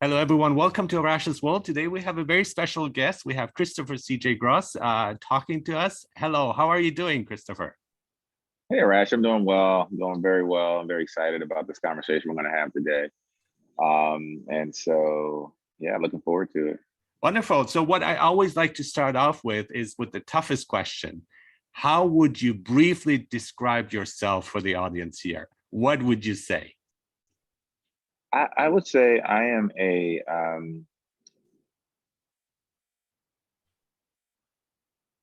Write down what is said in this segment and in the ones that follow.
Hello, everyone. Welcome to Arash's World. Today, we have a very special guest. We have Christopher C.J. Gross talking to us. Hello, how are you doing, Christopher? Hey, Arash, I'm doing well. I'm doing very well. I'm very excited about this conversation we're going to have today. Yeah, looking forward to it. Wonderful. So what I always like to start off with is with the toughest question. How would you briefly describe yourself for the audience here? What would you say? I would say I am a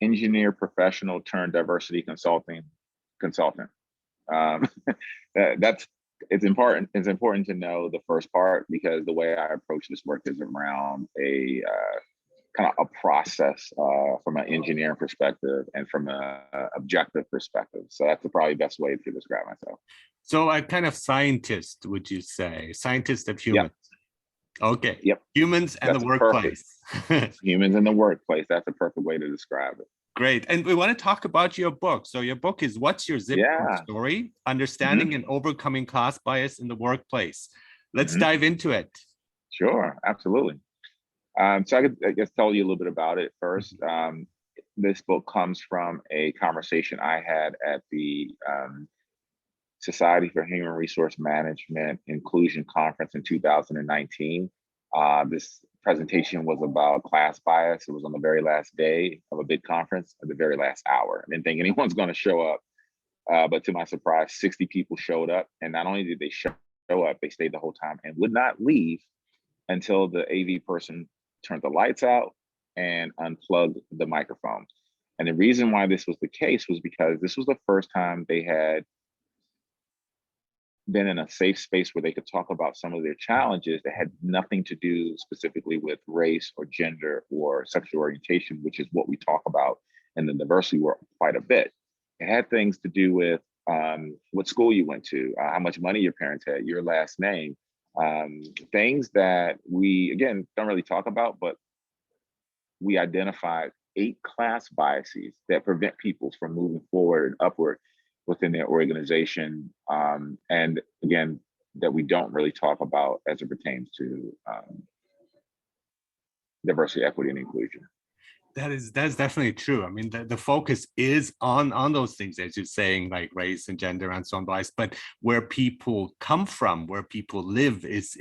engineer professional turned diversity consultant. Um, it's important. It's important to know the first part because the way I approach this work is around a kind of a process from an engineering perspective and from an objective perspective. So that's the probably best way to describe myself. So a kind of scientist, would you say? Scientist of humans. Yep. Okay. Yep. Humans and the workplace. Humans in the workplace. That's a perfect way to describe it. Great. And we want to talk about your book. So your book is What's Your Zip Code Story? Understanding and Overcoming Class Bias in the Workplace. Let's dive into it. Sure. Absolutely. So I guess tell you a little bit about it first. This book comes from a conversation I had at the Society for Human Resource Management Inclusion Conference in 2019. This presentation was about class bias. It was on the very last day of a big conference at the very last hour. I didn't think anyone's going to show up, but to my surprise, 60 people showed up. And not only did they show up, they stayed the whole time and would not leave until the AV person turned the lights out and unplugged the microphone. And the reason why this was the case was because this was the first time they had been in a safe space where they could talk about some of their challenges that had nothing to do specifically with race or gender or sexual orientation, which is what we talk about in the diversity world quite a bit. It had things to do with what school you went to, how much money your parents had, your last name, things that we, again, don't really talk about, but we identified 8 class biases that prevent people from moving forward and upward within their organization. And again, that we don't really talk about as it pertains to diversity, equity, and inclusion. That's definitely true. I mean, the focus is on those things, as you're saying, like race and gender and so on, bias, but where people come from, where people live is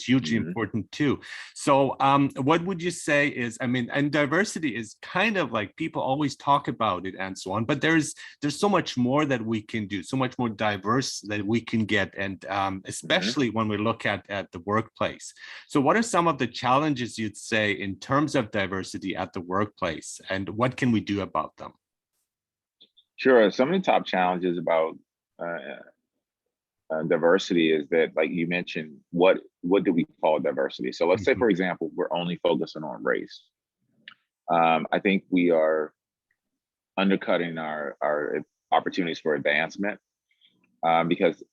hugely important too. So what would you say is, I mean, and diversity is kind of like people always talk about it and so on, but there's so much more that we can do, so much more diverse that we can get, and especially when we look at the workplace. So what are some of the challenges you'd say in terms of diversity at the workplace? And what can we do about them? Sure. Some of the top challenges about diversity is that, like you mentioned, what do we call diversity? So let's say, for example, we're only focusing on race. I think we are undercutting our opportunities for advancement because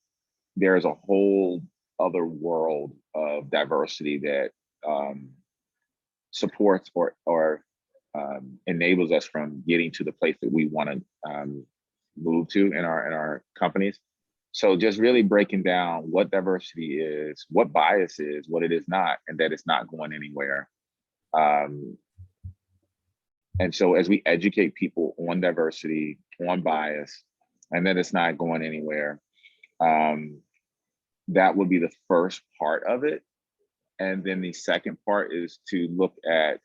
there's a whole other world of diversity that supports or enables us from getting to the place that we want to move to in our companies. So just really breaking down what diversity is, what bias is, what it is not, and that it's not going anywhere. And so as we educate people on diversity, on bias, and that it's not going anywhere, that would be the first part of it. And then the second part is to look at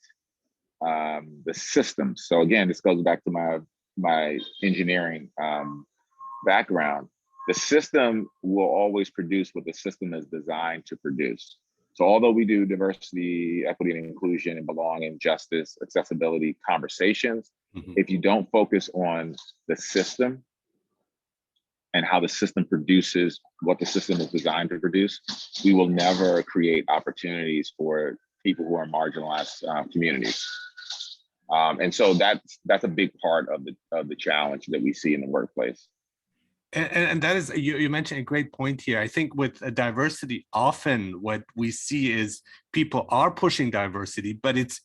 the system. So again, this goes back to my engineering background. The system will always produce what the system is designed to produce. So although we do diversity, equity, and inclusion, and belonging, justice, accessibility conversations, if you don't focus on the system and how the system produces what the system is designed to produce, we will never create opportunities for people who are marginalized communities. And so that's a big part of the challenge that we see in the workplace. And that is, you mentioned a great point here. I think with diversity, often what we see is people are pushing diversity, but it's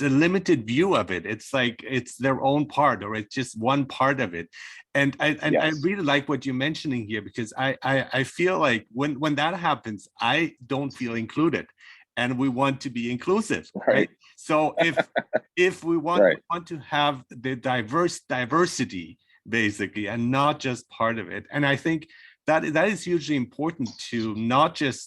a limited view of it. It's like it's their own part, or it's just one part of it. And I really like what you're mentioning here, because I feel like when that happens, I don't feel included. and we want to be inclusive, Right. right? So if we want, Right. we want to have the diversity basically, and not just part of it. And I think that is hugely important, to not just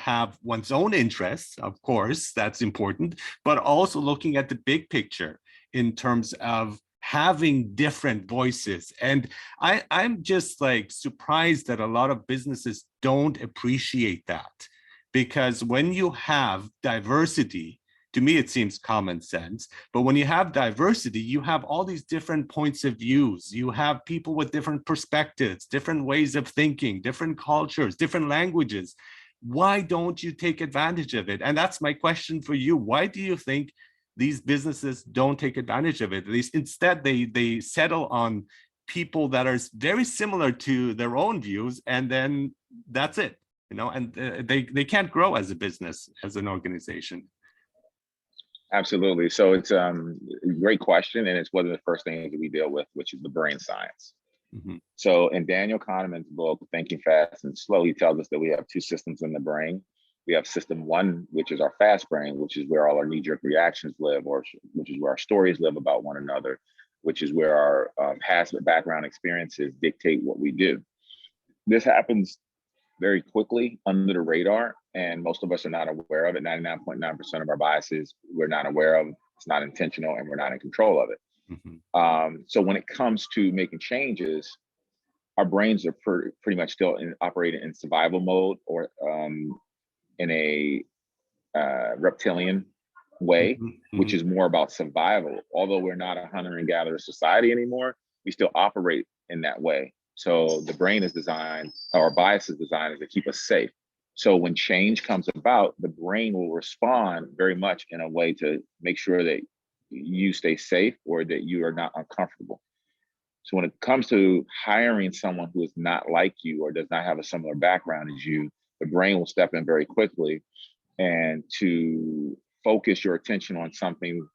have one's own interests, of course, that's important, but also looking at the big picture in terms of having different voices. And I'm just like surprised that a lot of businesses don't appreciate that, because when you have diversity, to me it seems common sense, but when you have diversity, you have all these different points of views, you have people with different perspectives, different ways of thinking, different cultures, different languages. Why don't you take advantage of it? And that's my question for you. Why do you think these businesses don't take advantage of it? At least instead they settle on people that are very similar to their own views, and then that's it, and they can't grow as a business, as an organization. Absolutely. So it's a great question, and it's one of the first things that we deal with, which is the brain science. Mm-hmm. So in Daniel Kahneman's book, Thinking Fast and Slow, he tells us that we have two systems in the brain. We have system one, which is our fast brain, which is where all our knee-jerk reactions live, or which is where our stories live about one another, which is where our past background experiences dictate what we do. This happens very quickly under the radar, and most of us are not aware of it. 99.9% of our biases we're not aware of. It's not intentional, and we're not in control of it. Mm-hmm. So when it comes to making changes, our brains are pretty much still operating in survival mode, or in a reptilian way, mm-hmm. which is more about survival. Although we're not a hunter and gatherer society anymore, we still operate in that way. So the brain is designed, our bias is designed to keep us safe. So when change comes about, the brain will respond very much in a way to make sure that you stay safe, or that you are not uncomfortable. So when it comes to hiring someone who is not like you or does not have a similar background as you, the brain will step in very quickly and to focus your attention on something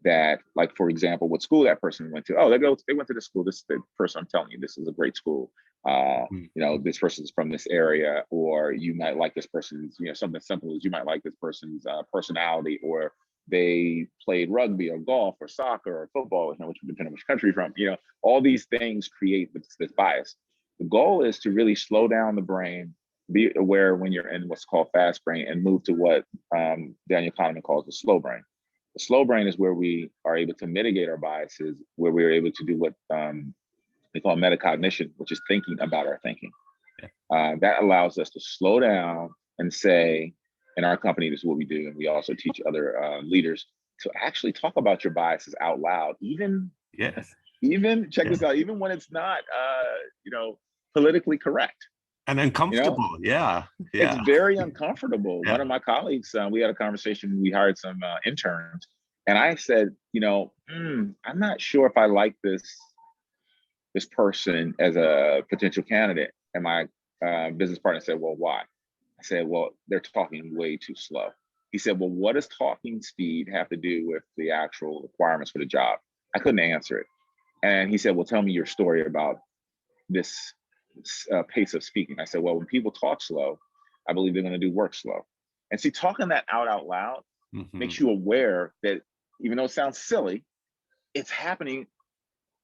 that, like, for example, what school that person went to. Oh, they went to this school. This is the person, I'm telling you, this is a great school. This person's from this area, or you might like this person's, something simple as you might like this person's personality, or they played rugby or golf or soccer or football, which depending on which country you're from. All these things create this bias. The goal is to really slow down the brain, be aware when you're in what's called fast brain, and move to what Daniel Kahneman calls the slow brain. The slow brain is where we are able to mitigate our biases, where we're able to do what they call metacognition, which is thinking about our thinking. Yeah. That allows us to slow down and say, in our company, this is what we do, and we also teach other leaders to actually talk about your biases out loud, even check this out, even when it's not politically correct. And uncomfortable, It's very uncomfortable. Yeah. One of my colleagues, we had a conversation, we hired some interns, and I said, I'm not sure if I like this person as a potential candidate. And my business partner said, well, why? I said, well, they're talking way too slow. He said, well, what does talking speed have to do with the actual requirements for the job? I couldn't answer it. And he said, well, tell me your story about this pace of speaking. I said, well, when people talk slow, I believe they're going to do work slow. And see, talking that out loud makes you aware that even though it sounds silly, it's happening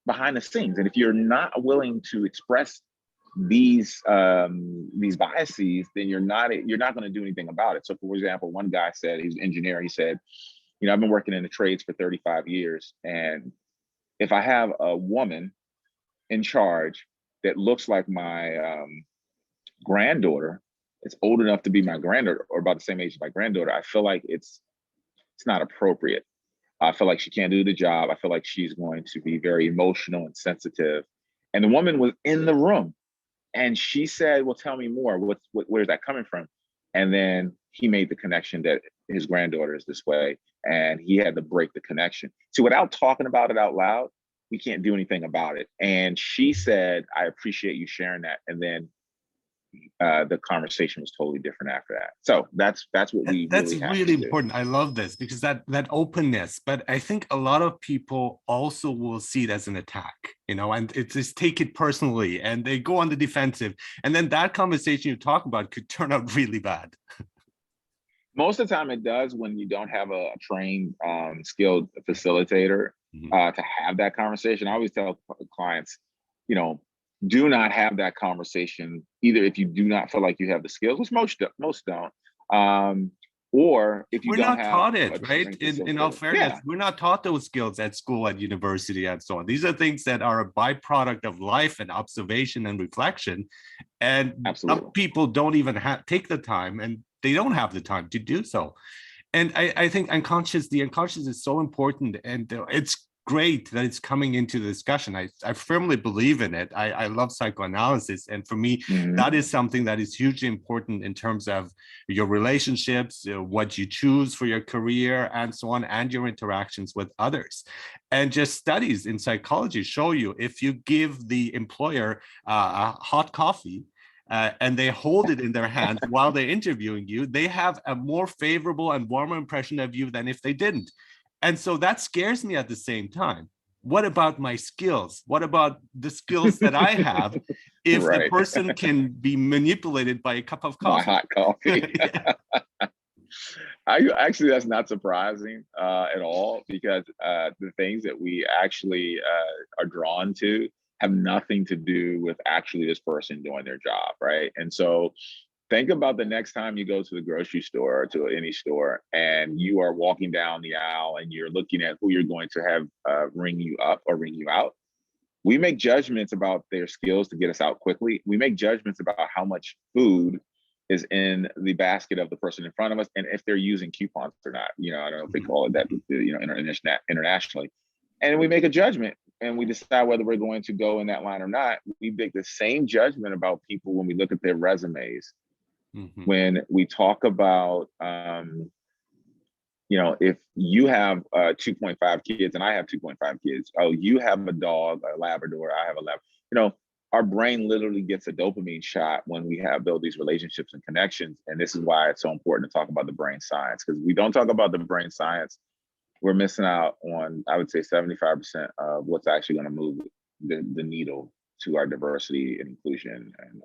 behind the scenes. And if you're not willing to express these biases, then you're not going to do anything about it. So, for example, one guy said, he's an engineer. He said, I've been working in the trades for 35 years, and if I have a woman in charge that looks like my granddaughter, it's old enough to be my granddaughter, or about the same age as my granddaughter, I feel like it's not appropriate. I feel like she can't do the job. I feel like she's going to be very emotional and sensitive. And the woman was in the room, and she said, well, tell me more. Where's that coming from? And then he made the connection that his granddaughter is this way, and he had to break the connection. So without talking about it out loud, we can't do anything about it. And she said, I appreciate you sharing that. And then the conversation was totally different after that. So that's what we really important. I love this, because that openness, but I think a lot of people also will see it as an attack, and it's just take it personally, and they go on the defensive, and then that conversation you talk about could turn out really bad. Most of the time it does when you don't have a trained, skilled facilitator Mhm. to have that conversation. I always tell clients, you know, do not have that conversation either if you do not feel like you have the skills, which most don't, um, or if you We're don't not have taught a it, right? trained In all facilitator. fairness, Yeah, we're not taught those skills at school, at university, and so on. These are things that are a byproduct of life and observation and reflection. And some absolutely. people don't even take the time, and they don't have the time to do so. And I think the unconscious is so important, and it's great that it's coming into the discussion. I firmly believe in it. I love psychoanalysis, and for me, Hmm. that is something that is hugely important in terms of your relationships, what you choose for your career, and so on, and your interactions with others. And just studies in psychology show you if you give the employer a hot coffee, and they hold it in their hands while they're interviewing you, they have a more favorable and warmer impression of you than if they didn't. And so that scares me at the same time. What about my skills? What about the skills that I have if the Right. person can be manipulated by a cup of My coffee? hot coffee. Yeah. I actually, that's not surprising at all, because the things that we actually are drawn to have nothing to do with actually this person doing their job, right? And so think about the next time you go to the grocery store or to any store and you are walking down the aisle and you're looking at who you're going to have ring you up or ring you out. We make judgments about their skills to get us out quickly. We make judgments about how much food is in the basket of the person in front of us and if they're using coupons or not. I don't know if they call it that, internationally. And we make a judgment and we decide whether we're going to go in that line or not. We make the same judgment about people when we look at their resumes, Mhm. when we talk about if you have 2.5 kids and I have 2.5 kids, oh, you have a dog, a Labrador, I have a lab. Our brain literally gets a dopamine shot when we have build these relationships and connections. And this is why it's so important to talk about the brain science, because we don't talk about the brain science, we're missing out on, I would say, 75% of what's actually going to move the needle to our diversity and inclusion and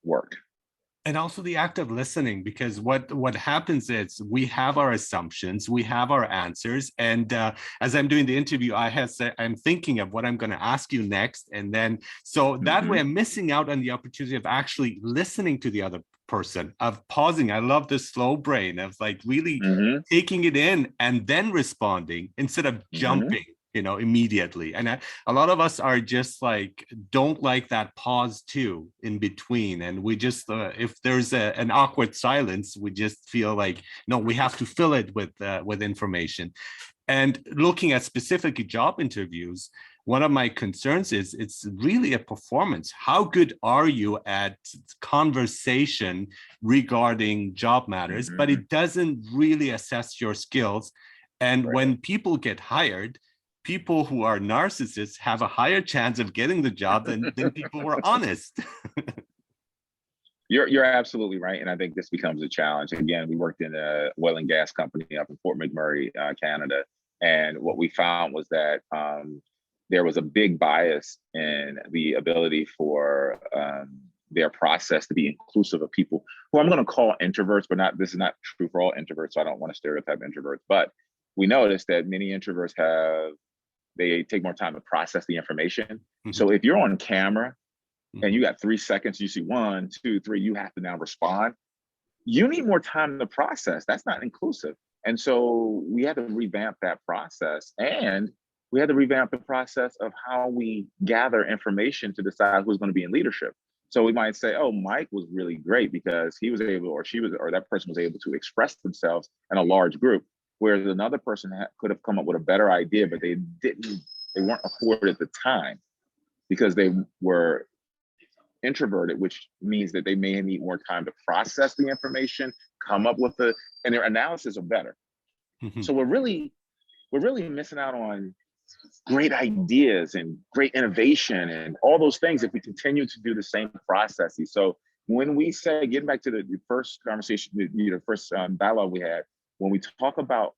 work. And also the act of listening, because what happens is we have our assumptions, we have our answers, and as I'm doing the interview, I'm thinking of what I'm going to ask you next, and then so that way Mm-hmm. I'm missing out on the opportunity of actually listening to the other person, of pausing. I love the slow brain of like really Mm-hmm. taking it in and then responding instead of Mm-hmm. jumping immediately. And a lot of us are just like, don't like that pause too in between. And we just, if there's an awkward silence, we just feel like, no, we have to fill it with information. And looking at specifically job interviews, one of my concerns is it's really a performance. How good are you at conversation regarding job matters? But Mm-hmm. it doesn't really assess your skills. And Right. when people get hired, people who are narcissists have a higher chance of getting the job than people who are honest. You're absolutely right, and I think this becomes a challenge. Again, we worked in a oil and gas company up in Fort McMurray, Canada, and what we found was that there was a big bias in the ability for their process to be inclusive of people who I'm going to call introverts, but not. This is not true for all introverts, so I don't want to stereotype introverts. But we noticed that many introverts they take more time to process the information. So if you're on camera and you got 3 seconds, you see 1, 2, 3, you have to now respond. You need more time to process. That's not inclusive. And so we had to revamp that process. And we had to revamp the process of how we gather information to decide who's going to be in leadership. So we might say, oh, Mike was really great because he was able, or she was, or that person was able to express themselves in a large group. Whereas another person could have come up with a better idea, but they weren't afforded the time because they were introverted, which means that they may need more time to process the information, come up with and their analysis are better. So we're really missing out on great ideas and great innovation and all those things if we continue to do the same processes. So when we say, getting back to the first conversation, the first dialogue we had, when we talk about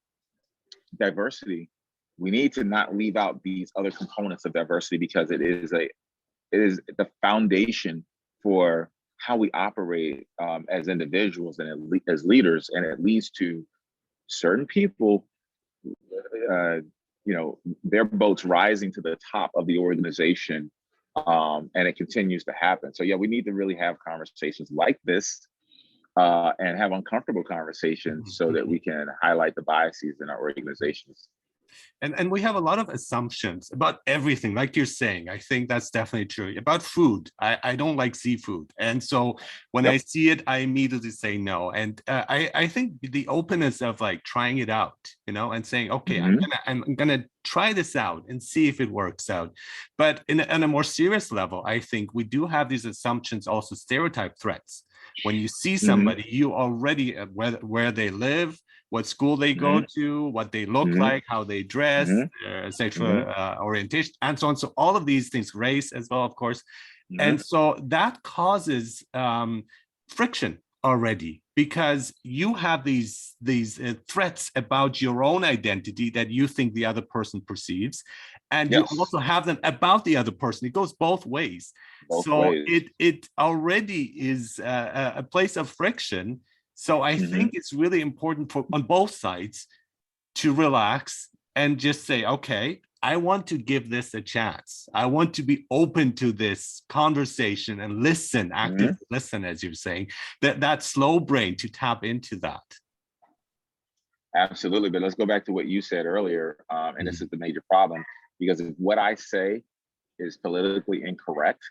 diversity, we need to not leave out these other components of diversity because it is the foundation for how we operate as individuals and as leaders, and it leads to certain people, their boats rising to the top of the organization, and it continues to happen. So yeah, we need to really have conversations like this, and have uncomfortable conversations so that we can highlight the biases in our organizations. And we have a lot of assumptions about everything, like you're saying. I think that's definitely true. About food, I don't like seafood. And so when I see it, I immediately say no. And I think the openness of like trying it out, and saying, okay, I'm gonna try this out and see if it works out. But on a more serious level, I think we do have these assumptions, also stereotype threats. When you see somebody, you already, where they live, what school they go to, what they look like, how they dress, sexual orientation, and so on. So all of these things, race as well, of course. And so that causes friction already, because you have these threats about your own identity that you think the other person perceives, and you also have them about the other person. It goes both ways. It already is a place of friction. So I think it's really important on both sides to relax and just say, okay, I want to give this a chance. I want to be open to this conversation and listen, actively listen, as you're saying, that slow brain to tap into that. Absolutely. But let's go back to what you said earlier. And this is the major problem, because if what I say is politically incorrect,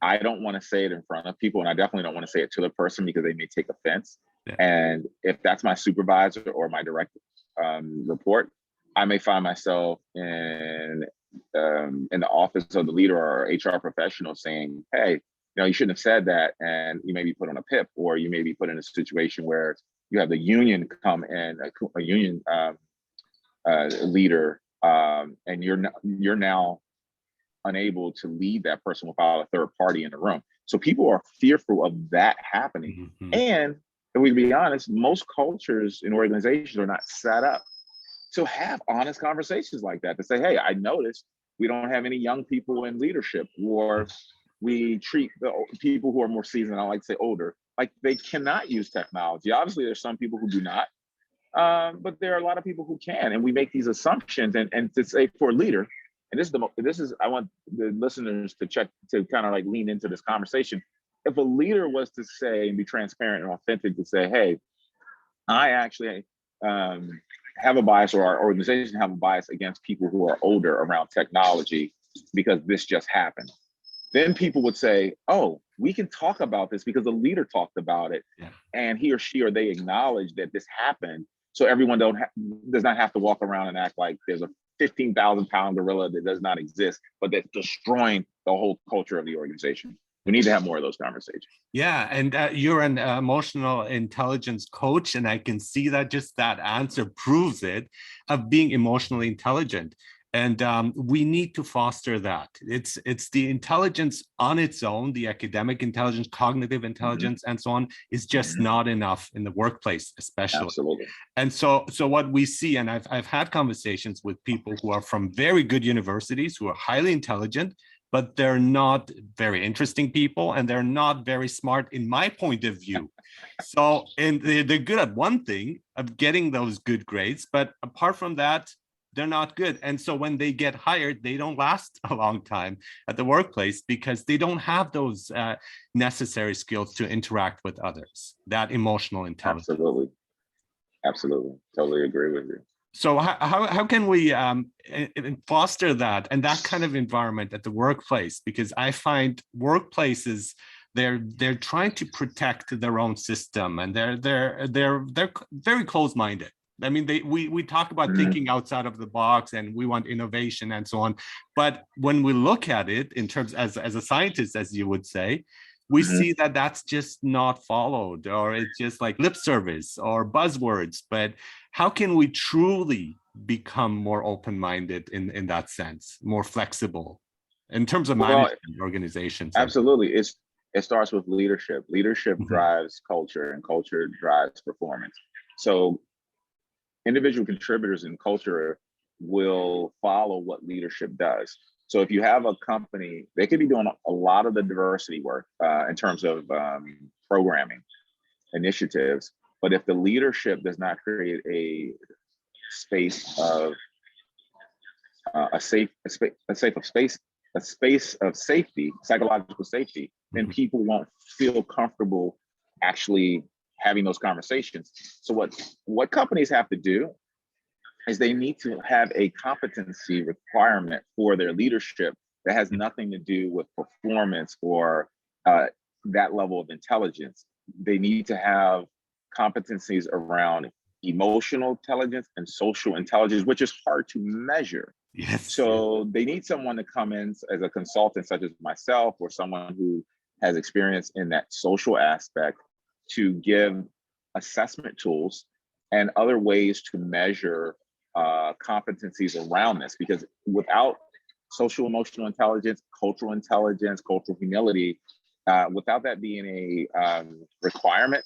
I don't want to say it in front of people, and I definitely don't want to say it to the person because they may take offense. And if that's my supervisor or my direct report, I may find myself in the office of the leader or HR professional saying, "Hey, you shouldn't have said that," and you may be put on a PIP, or you may be put in a situation where you have the union come in, a union leader, and you're now unable to lead that person without a third party in the room. So people are fearful of that happening. And if we be honest, most cultures and organizations are not set up to have honest conversations like that, to say, hey, I noticed we don't have any young people in leadership, or we treat the people who are more seasoned, I like to say older, like they cannot use technology. Obviously, there's some people who do not, but there are a lot of people who can. And we make these assumptions, and to say for a leader, and I want the listeners to check, to kind of like lean into this conversation. If a leader was to say and be transparent and authentic to say, hey, I actually have a bias, or our organization have a bias against people who are older around technology because this just happened, then people would say, oh, we can talk about this because the leader talked about it, and he or she or they acknowledge that this happened. So everyone does not have to walk around and act like there's a 15,000-pound gorilla that does not exist, but that's destroying the whole culture of the organization. We need to have more of those conversations. Yeah, and you're an emotional intelligence coach, and I can see that just that answer proves it, of being emotionally intelligent. And we need to foster that. It's the intelligence on its own, the academic intelligence, cognitive intelligence, and so on, is just not enough in the workplace, especially. Absolutely. And so what we see, and I've had conversations with people who are from very good universities, who are highly intelligent, but they're not very interesting people, and they're not very smart in my point of view. So, and they're good at one thing, of getting those good grades, but apart from that, they're not good. And so when they get hired, they don't last a long time at the workplace, because they don't have those necessary skills to interact with others, that emotional intelligence. Absolutely. Totally agree with you. So how can we foster that and that kind of environment at the workplace? Because I find workplaces, they're trying to protect their own system, and they're very close-minded. I mean, we talk about thinking outside of the box, and we want innovation and so on. But when we look at it in terms as a scientist, as you would say, we see that that's just not followed, or it's just like lip service or buzzwords. But how can we truly become more open-minded in that sense, more flexible in terms of management organizations? Absolutely. It starts with leadership. Leadership drives culture, and culture drives performance. So individual contributors in culture will follow what leadership does. So if you have a company, they could be doing a lot of the diversity work in terms of programming initiatives, but if the leadership does not create a space of a space of safety, psychological safety, then people won't feel comfortable actually having those conversations. So what companies have to do is they need to have a competency requirement for their leadership that has nothing to do with performance or that level of intelligence. They need to have competencies around emotional intelligence and social intelligence, which is hard to measure. Yes. So they need someone to come in as a consultant, such as myself, or someone who has experience in that social aspect, to give assessment tools and other ways to measure competencies around this. Because without social emotional intelligence, cultural humility, without that being a requirement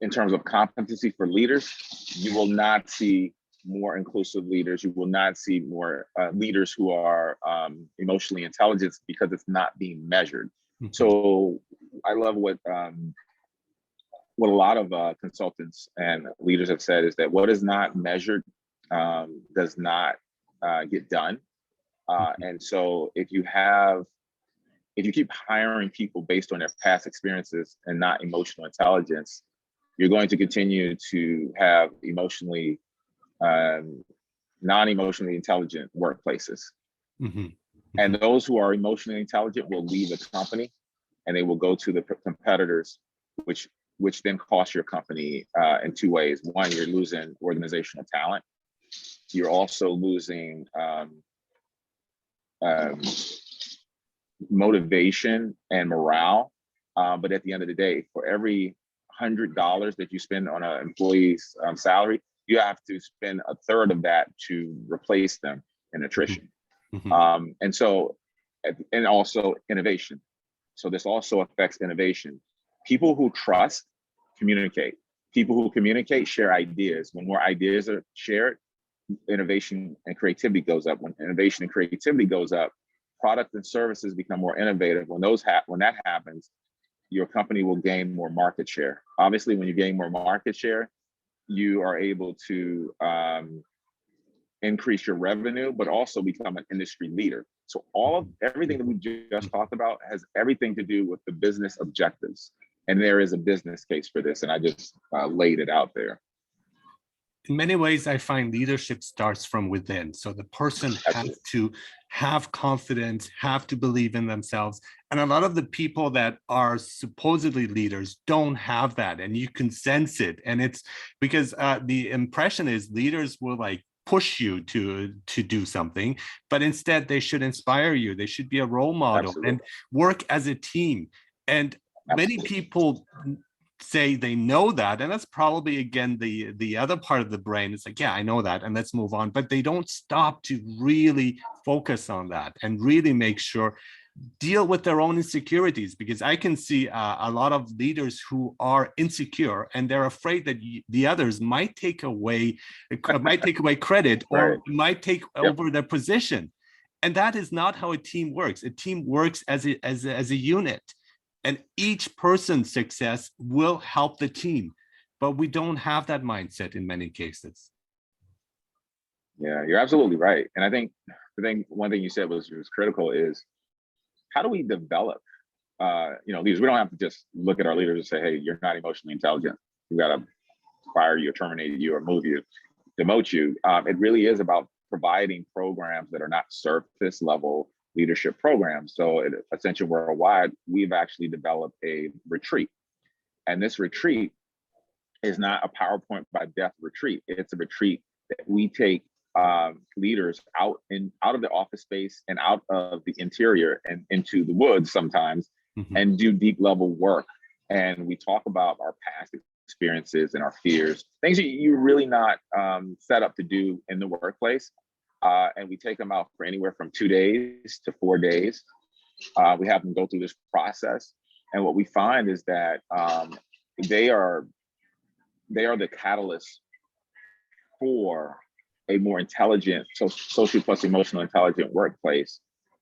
in terms of competency for leaders, you will not see more inclusive leaders. You will not see more leaders who are emotionally intelligent, because it's not being measured. So I love what a lot of consultants and leaders have said, is that what is not measured does not get done. And so if you keep hiring people based on their past experiences and not emotional intelligence, you're going to continue to have non-emotionally intelligent workplaces. And those who are emotionally intelligent will leave the company and they will go to the competitors, which then costs your company in two ways. One, you're losing organizational talent. You're also losing motivation and morale. But at the end of the day, for every $100 that you spend on an employee's salary, you have to spend a third of that to replace them in attrition. And so, and also innovation. So this also affects innovation. People who trust communicate. People who communicate share ideas. When more ideas are shared, innovation and creativity goes up. When innovation and creativity goes up, products and services become more innovative. When that happens, your company will gain more market share. Obviously, when you gain more market share, you are able to increase your revenue, but also become an industry leader. So everything that we just talked about has everything to do with the business objectives. And there is a business case for this. And I just laid it out there. In many ways, I find leadership starts from within. So the person has to have confidence, have to believe in themselves. And a lot of the people that are supposedly leaders don't have that. And you can sense it. And it's because the impression is leaders will like push you to do something, but instead they should inspire you. They should be a role model and work as a team. And many people say they know that, and that's probably again the other part of the brain. It's like, yeah, I know that, and let's move on. But they don't stop to really focus on that and really make sure deal with their own insecurities, because I can see a lot of leaders who are insecure and they're afraid that the others might take away credit or might take over their position, and that is not how a team works. A team works as a unit. And each person's success will help the team, but we don't have that mindset in many cases. Yeah, you're absolutely right. And I think one thing you said was critical is, how do we develop leaders? We don't have to just look at our leaders and say, hey, you're not emotionally intelligent. We got to fire you or terminate you or move you, demote you. It really is about providing programs that are not surface level leadership programs. So at Ascension Worldwide, we've actually developed a retreat. And this retreat is not a PowerPoint by death retreat. It's a retreat that we take leaders out of the office space and out of the interior and into the woods sometimes, and do deep level work. And we talk about our past experiences and our fears, things that you're really not set up to do in the workplace. And we take them out for anywhere from 2 days to 4 days. We have them go through this process. And what we find is that they are the catalyst for a more intelligent, social plus emotional intelligent workplace.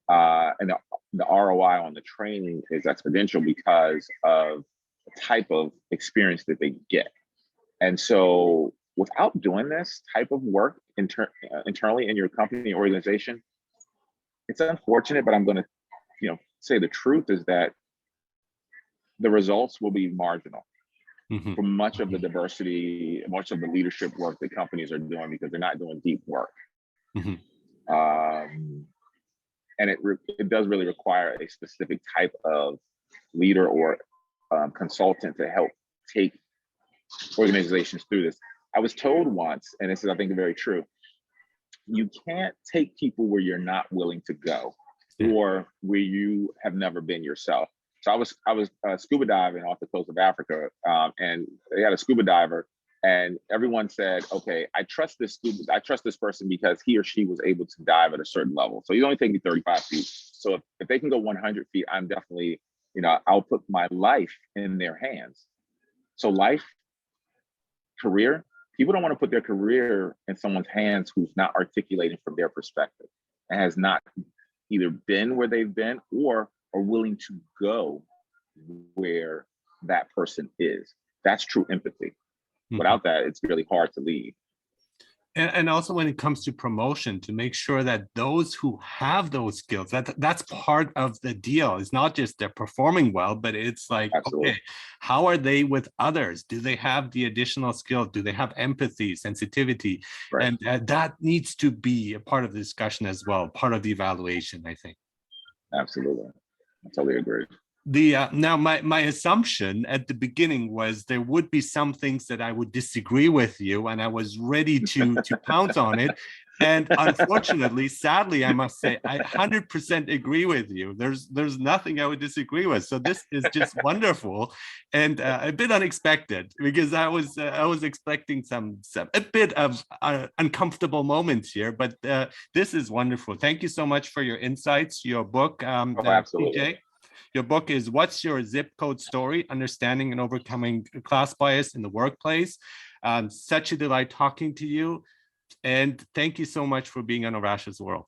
And the ROI on the training is exponential because of the type of experience that they get. And so without doing this type of work internally in your company or organization, it's unfortunate, but I'm going to, say the truth is that the results will be marginal for much of the diversity, much of the leadership work that companies are doing, because they're not doing deep work. And it does really require a specific type of leader or consultant to help take organizations through this. I was told once, and this is, I think, very true, you can't take people where you're not willing to go or where you have never been yourself. So I was scuba diving off the coast of Africa, and they had a scuba diver, and everyone said, okay, I trust this person because he or she was able to dive at a certain level. So he's only taking 35 feet. So if they can go 100 feet, I'm definitely, I'll put my life in their hands. So life, career, people don't want to put their career in someone's hands who's not articulating from their perspective and has not either been where they've been or are willing to go where that person is. That's true empathy. Without that, it's really hard to lead. And also when it comes to promotion, to make sure that those who have those skills, that's part of the deal. It's not just they're performing well, but it's like, Absolutely. okay, how are they with others? Do they have the additional skills? Do they have empathy, sensitivity? Right. And that needs to be a part of the discussion as well, part of the evaluation, I think. Absolutely. I totally agree. Now my assumption at the beginning was there would be some things that I would disagree with you, and I was ready to pounce on it. And unfortunately, sadly, I must say, I 100% agree with you. There's nothing I would disagree with. So this is just wonderful and a bit unexpected, because I was expecting a bit of uncomfortable moments here. But this is wonderful. Thank you so much for your insights. Your book, Absolutely. PJ. Your book is What's Your Zip Code Story? Understanding and Overcoming Class Bias in the Workplace. Such a delight talking to you. And thank you so much for being on Arash's World.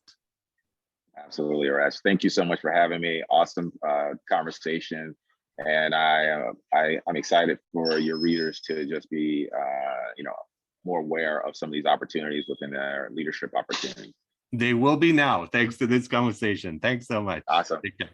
Absolutely, Arash. Thank you so much for having me. Awesome conversation. And I'm excited for your readers to just be, more aware of some of these opportunities within their leadership opportunities. They will be now, thanks to this conversation. Thanks so much. Awesome. Take care.